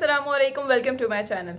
अस्सलामुअलैकुम, welcome to my channel.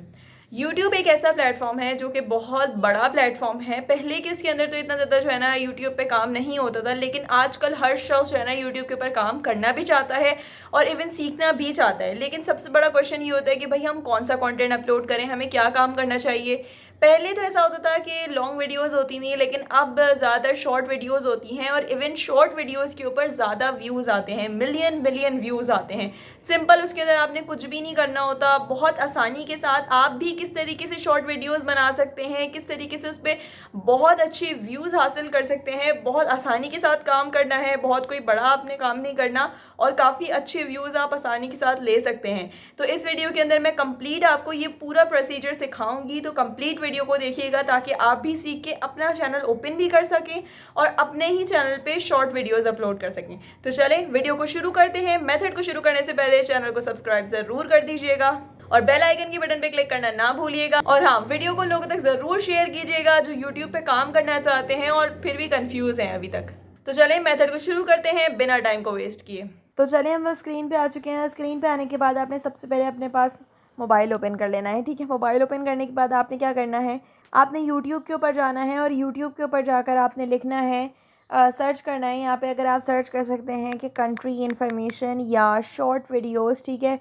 YouTube एक ऐसा प्लेटफॉर्म है जो कि बहुत बड़ा प्लेटफॉर्म है। पहले के उसके अंदर तो इतना ज़्यादा जो है ना यूट्यूब पे काम नहीं होता था, लेकिन आजकल हर शख्स जो है ना यूट्यूब के ऊपर काम करना भी चाहता है और इवन सीखना भी चाहता है। लेकिन सबसे बड़ा क्वेश्चन ये होता है कि भाई हम कौन सा कंटेंट अपलोड करें, हमें क्या काम करना चाहिए। पहले तो ऐसा होता था कि लॉन्ग वीडियोस होती नहीं, लेकिन अब ज़्यादातर शॉर्ट वीडियोस होती हैं और इवन शॉर्ट वीडियोस के ऊपर ज़्यादा व्यूज़ आते हैं, मिलियन मिलियन व्यूज़ आते हैं। सिंपल, उसके अंदर आपने कुछ भी नहीं करना होता, बहुत आसानी के साथ आप भी किस तरीके से शॉर्ट वीडियोस बना सकते हैं, किस तरीके से उस पर बहुत अच्छी व्यूज़ हासिल कर सकते हैं। बहुत आसानी के साथ काम करना है, बहुत कोई बड़ा आपने काम नहीं करना और काफ़ी अच्छे व्यूज़ आप आसानी के साथ ले सकते हैं। तो इस वीडियो के अंदर मैं कंप्लीट आपको ये पूरा प्रोसीजर सिखाऊंगी, तो कंप्लीट वीडियो को देखिएगा ताकि आप भी सीख के अपना चैनल ओपन भी कर सकें और अपने ही चैनल पे शॉर्ट वीडियोस अपलोड कर सकें। तो चलें वीडियो को शुरू करते हैं। मेथड को शुरू करने से पहले चैनल को सब्सक्राइब ज़रूर कर दीजिएगा और बेल आइकन की बटन पे क्लिक करना ना भूलिएगा। और हाँ, वीडियो को लोगों तक ज़रूर शेयर कीजिएगा जो यूट्यूब पे काम करना चाहते हैं और फिर भी कंफ्यूज हैं अभी तक। तो चलें मेथड को शुरू करते हैं बिना टाइम को वेस्ट किए। तो चलिए हम स्क्रीन पे आ चुके हैं। स्क्रीन पे आने के बाद आपने सबसे पहले अपने पास मोबाइल ओपन कर लेना है। ठीक है, मोबाइल ओपन करने के बाद आपने क्या करना है, आपने यूट्यूब के ऊपर जाना है और यूट्यूब के ऊपर जाकर आपने लिखना है, सर्च करना है। यहाँ पे अगर आप सर्च कर सकते हैं कि कंट्री इन्फॉर्मेशन या शॉर्ट वीडियोस, ठीक है,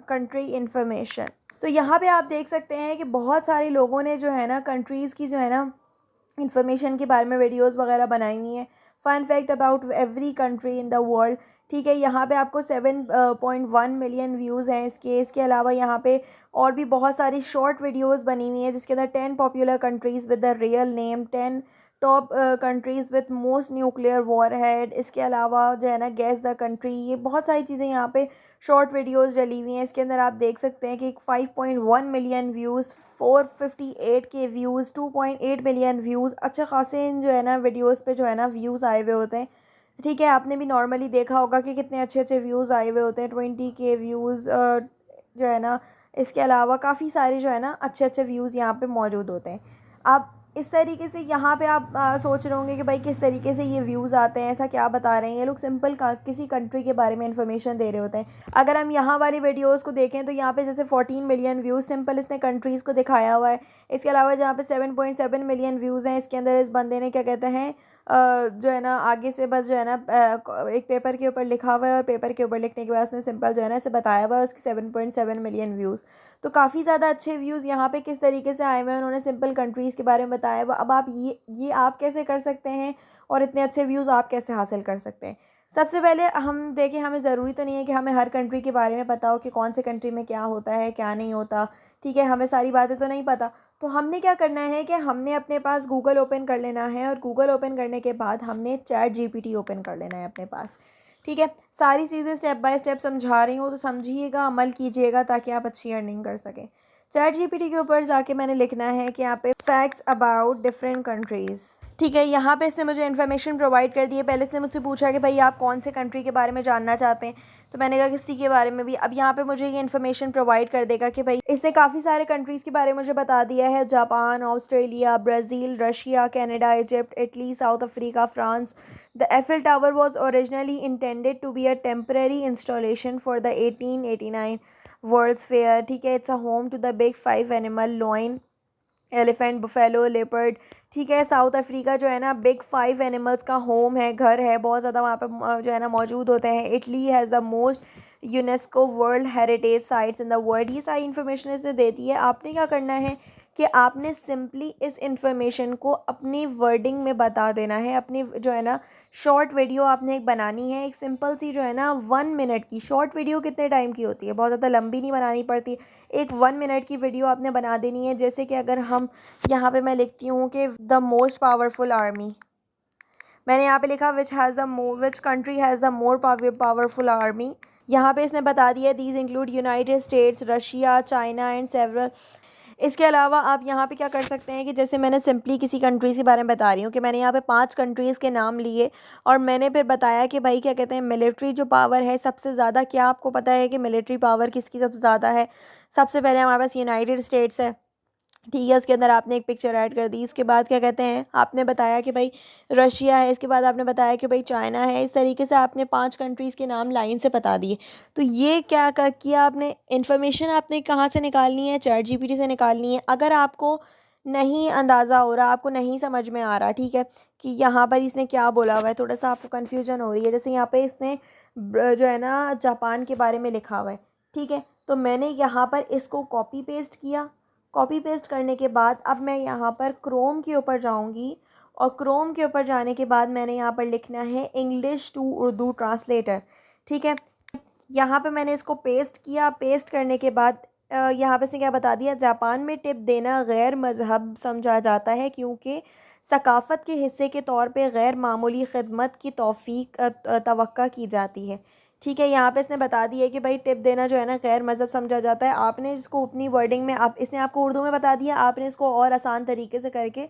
कंट्री इन्फॉर्मेशन। तो यहाँ पे आप देख सकते हैं कि बहुत सारे लोगों ने जो है ना कंट्रीज़ की जो है ना इन्फॉर्मेशन के बारे में वीडियोस वगैरह बनाई हुई हैं। Fun fact about every country in the world. ठीक है, यहाँ पे आपको 7.1 मिलियन व्यूज़ हैं इसके अलावा यहाँ पे और भी बहुत सारी शॉर्ट वीडियोस बनी हुई हैं जिसके अंदर 10 popular countries with the real name, 10 top countries with most nuclear war head. इसके अलावा जो है ना गेस द कंट्री, ये बहुत सारी चीज़ें यहाँ पे शॉर्ट वीडियोस डली हुई हैं। इसके अंदर आप देख सकते हैं कि 5.1 मिलियन व्यूज़, 458 के व्यूज़, 2.8 मिलियन व्यूज़, अच्छे खासे इन जो है ना वीडियोस पे जो है ना व्यूज़ आए हुए होते हैं। ठीक है, आपने भी नॉर्मली देखा होगा कि कितने अच्छे अच्छे व्यूज़ आए हुए होते हैं, 20 के व्यूज़ जो है ना। इसके अलावा काफ़ी सारे जो है ना अच्छे अच्छे व्यूज़ यहाँ पे मौजूद होते हैं। आप इस तरीके से यहाँ पे आप सोच रहे होंगे कि भाई किस तरीके से ये व्यूज़ आते हैं, ऐसा क्या बता रहे हैं ये लोग। सिंपल किसी कंट्री के बारे में इंफॉर्मेशन दे रहे होते हैं। अगर हम यहाँ वाली वीडियोस को देखें तो यहाँ पे जैसे 14 मिलियन व्यूज़ सिंपल इसने कंट्रीज़ को दिखाया हुआ है। इसके अलावा जहाँ पे 7.7 मिलियन व्यूज़ हैं, इसके अंदर इस बंदे ने क्या कहते हैं जो है ना आगे से बस जो है ना एक पेपर के ऊपर लिखा हुआ है और पेपर के ऊपर लिखने के बाद उसने सिंपल जो है ना इसे बताया हुआ है उसके 7.7 मिलियन व्यूज़। तो काफ़ी ज़्यादा अच्छे व्यूज़ यहाँ पे किस तरीके से आए हुए हैं, उन्होंने सिंपल कंट्रीज़ के बारे में बताया हुआ। अब आप ये आप कैसे कर सकते हैं और इतने अच्छे व्यूज़ आप कैसे हासिल कर सकते हैं। सबसे पहले हम देखें, हमें ज़रूरी तो नहीं है कि हमें हर कंट्री के बारे में पता हो कि कौन से कंट्री में क्या होता है क्या नहीं होता। ठीक है, हमें सारी बातें तो नहीं पता। तो हमने क्या करना है कि हमने अपने पास गूगल ओपन कर लेना है और गूगल ओपन करने के बाद हमने चैट जीपीटी ओपन कर लेना है अपने पास। ठीक है, सारी चीज़ें स्टेप बाय स्टेप समझा रही हूँ तो समझिएगा, अमल कीजिएगा ताकि आप अच्छी अर्निंग कर सकें। चैट जीपीटी के ऊपर जाके मैंने लिखना है कि यहाँ पे फैक्ट्स अबाउट डिफरेंट कंट्रीज़। ठीक है, यहाँ पे इसने मुझे इन्फॉर्मेशन प्रोवाइड कर दी है। पहले इसने मुझसे पूछा कि भाई आप कौन से कंट्री के बारे में जानना चाहते हैं, तो मैंने कहा किसी के बारे में भी। अब यहाँ पे मुझे ये इन्फॉर्मेशन प्रोवाइड कर देगा कि भाई इसने काफ़ी सारे कंट्रीज़ के बारे में मुझे बता दिया है। Japan, Australia, Brazil, Russia, Canada, Egypt, Italy, South Africa, France. The Eiffel tower was originally intended to be a temporary installation for the 1889 world's fair. ठीक है, it's a home to the big 5 animal, lion, elephant, buffalo, leopard. ठीक है, south Africa जो है ना big 5 animals का home है, घर है, बहुत ज़्यादा वहाँ पे जो है ना मौजूद होते हैं। Italy has the most UNESCO world heritage sites in the world. ये सारी इन्फॉर्मेशन इसने देती है। आपने क्या करना है कि आपने सिंपली इस इंफॉर्मेशन को अपनी वर्डिंग में बता देना है। अपनी जो है ना शॉर्ट वीडियो आपने एक बनानी है, एक सिंपल सी जो है ना 1 मिनट की। शॉर्ट वीडियो कितने टाइम की होती है, बहुत ज़्यादा लंबी नहीं बनानी पड़ती। एक 1 मिनट की वीडियो आपने बना देनी है। जैसे कि अगर हम यहाँ पे मैं लिखती हूँ कि द मोस्ट पावरफुल आर्मी, मैंने यहाँ पे लिखा which country has the more powerful army. यहाँ पे इसने बता दिया these include United states, Russia, China and several. इसके अलावा आप यहाँ पे क्या कर सकते हैं कि जैसे मैंने सिंपली किसी कंट्रीज़ के बारे में बता रही हूँ कि मैंने यहाँ पे 5 कंट्रीज़ के नाम लिए और मैंने फिर बताया कि भाई क्या कहते हैं मिलिट्री जो पावर है सबसे ज़्यादा, क्या आपको पता है कि मिलिट्री पावर किसकी सबसे ज़्यादा है। सबसे पहले हमारे पास यूनाइटेड स्टेट्स है, ठीक है। उसके अंदर आपने एक पिक्चर ऐड कर दी। इसके बाद क्या कहते हैं, आपने बताया कि भाई रशिया है, इसके बाद आपने बताया कि भाई चाइना है। इस तरीके से आपने 5 कंट्रीज़ के नाम लाइन से बता दिए। तो ये क्या किया आपने, इन्फॉर्मेशन आपने कहाँ से निकालनी है, चैट जीपीटी से निकालनी है। अगर आपको नहीं अंदाज़ा हो रहा, आपको नहीं समझ में आ रहा, ठीक है, कि यहाँ पर इसने क्या बोला हुआ है, थोड़ा सा आपको कन्फ्यूजन हो रही है, जैसे यहाँ पे इसने जो है ना जापान के बारे में लिखा हुआ है, ठीक है, तो मैंने यहाँ पर इसको कॉपी पेस्ट किया। कॉपी पेस्ट करने के बाद अब मैं यहाँ पर क्रोम के ऊपर जाऊँगी और क्रोम के ऊपर जाने के बाद मैंने यहाँ पर लिखना है इंग्लिश टू उर्दू ट्रांसलेटर, ठीक है। यहाँ पे मैंने इसको पेस्ट किया। पेस्ट करने के बाद यहाँ पे से क्या बता दिया, जापान में टिप देना गैर मज़हब समझा जाता है क्योंकि सकाफ़त के हिस्से के तौर पे गैर मामूली खिदमत की तवक्का की जाती है, ठीक है। यहाँ पे इसने बता दिया कि भाई टिप देना जो है ना गैर मज़हब समझा जाता है। आपने इसको अपनी वर्डिंग में इसने आपको उर्दू में बता दिया, आपने इसको और आसान तरीके से करके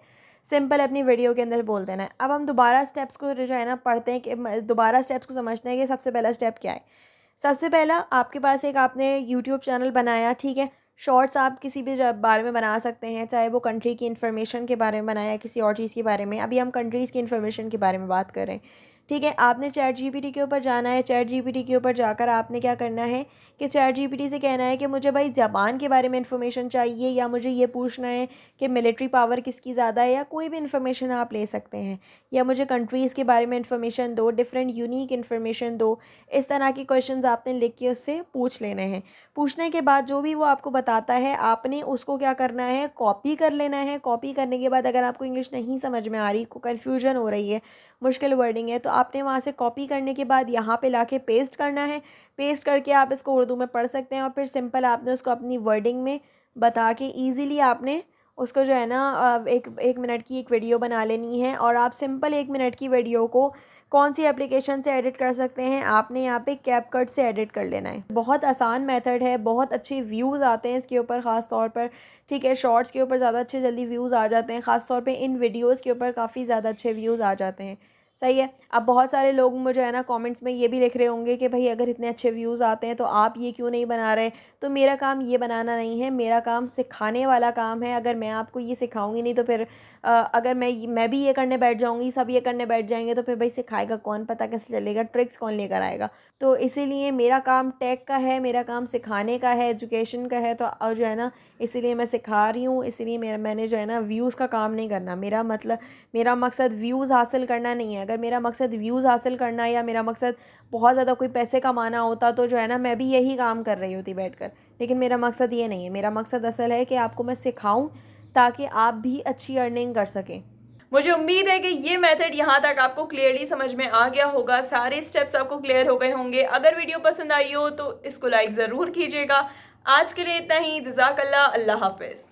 सिंपल अपनी वीडियो के अंदर बोल देना है। अब हम दोबारा स्टेप्स को जो है ना पढ़ते हैं, कि दोबारा स्टेप्स को समझते हैं कि सबसे पहला स्टेप क्या है। सबसे पहला, आपके पास एक आपने यूट्यूब चैनल बनाया, ठीक है। शॉर्ट्स आप किसी भी बारे में बना सकते हैं, चाहे वो कंट्री की इन्फॉर्मेशन के बारे में बनाया, किसी और चीज़ के बारे में। अभी हम कंट्रीज़ की इन्फॉर्मेशन के बारे में बात कर रहे हैं, ठीक है। आपने चैट जीपीटी के ऊपर जाना है। चैट जीपीटी के ऊपर जाकर आपने क्या करना है कि चैट जीपीटी से कहना है कि मुझे भाई जापान के बारे में इन्फॉर्मेशन चाहिए, या मुझे ये पूछना है कि मिलिट्री पावर किसकी ज़्यादा है, या कोई भी इन्फॉर्मेशन आप ले सकते हैं, या मुझे कंट्रीज़ के बारे में इन्फॉर्मेशन दो, डिफरेंट यूनिक इन्फॉर्मेशन दो। इस तरह के क्वेश्चंस आपने लिख के उससे पूछ लेने हैं। पूछने के बाद जो भी वो आपको बताता है, आपने उसको क्या करना है, कॉपी कर लेना है। कॉपी करने के बाद अगर आपको इंग्लिश नहीं समझ में आ रही, को कन्फ्यूजन हो रही है, मुश्किल वर्डिंग है, तो आपने वहाँ से कॉपी करने के बाद यहाँ पे लाके पेस्ट करना है। पेस्ट करके आप इसको उर्दू में पढ़ सकते हैं और फिर सिंपल आपने उसको अपनी वर्डिंग में बता के ईज़िली आपने उसको जो है ना एक मिनट की एक वीडियो बना लेनी है। और आप सिंपल 1 मिनट की वीडियो को कौन सी एप्लीकेशन से एडिट कर सकते हैं, आपने यहाँ पे कैपकट से एडिट कर लेना है। बहुत आसान मेथड है, बहुत अच्छे व्यूज़ आते हैं इसके ऊपर ख़ास तौर पर, ठीक है। शॉर्ट्स के ऊपर ज़्यादा अच्छे जल्दी व्यूज़ आ जाते हैं, ख़ास तौर पे इन वीडियोज़ के ऊपर काफ़ी ज़्यादा अच्छे व्यूज़ आ जाते हैं, सही है। अब बहुत सारे लोग मुझे है ना कमेंट्स में ये भी लिख रहे होंगे कि भाई अगर इतने अच्छे व्यूज़ आते हैं तो आप ये क्यों नहीं बना रहे। तो मेरा काम ये बनाना नहीं है, मेरा काम सिखाने वाला काम है। अगर मैं आपको ये सिखाऊंगी नहीं तो फिर अगर मैं भी ये करने बैठ जाऊंगी, सब ये करने बैठ जाएंगे, तो फिर भाई सिखाएगा कौन, पता कैसे चलेगा, ट्रिक्स कौन लेकर आएगा। तो इसीलिए मेरा काम टेक का है, मेरा काम सिखाने का है, एजुकेशन का है। तो जो है ना इसीलिए मैं सिखा रही हूँ, इसीलिए मैंने जो है ना व्यूज़ का काम नहीं करना। मेरा मकसद व्यूज़ हासिल करना नहीं है। अगर मेरा मकसद व्यूज़ हासिल करना या मेरा मकसद बहुत ज़्यादा कोई पैसे कमाना होता तो जो है ना मैं भी यही काम कर रही होती बैठकर, लेकिन मेरा मकसद ये नहीं है। मेरा मकसद असल है कि आपको मैं सिखाऊं ताकि आप भी अच्छी अर्निंग कर सकें। मुझे उम्मीद है कि ये मेथड यहाँ तक आपको क्लियरली समझ में आ गया होगा, सारे स्टेप्स आपको क्लियर हो गए होंगे। अगर वीडियो पसंद आई हो तो इसको लाइक ज़रूर कीजिएगा। आज के लिए इतना ही। जज़ाकल्लाह, अल्लाह हाफ़िज़।